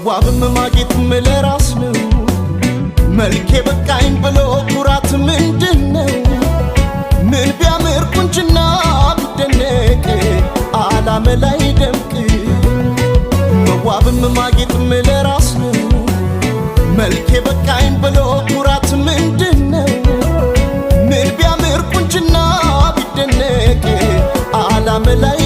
መዋብም ማጌጥም ለራስ ነው መልኬ በቃኝ ብሎ ኩራት ምንድነው ምን ቢያምር ቁንጅና ቢደነቅ ዓላማ ላይ ደምቅ መዋብም ማጌጥም ለራስ ነው መልኬ በቃኝ ብሎ ኩራት ምንድነው ምን ቢያምር ቁንጅና ቢደነቅ ዓላማ ላይ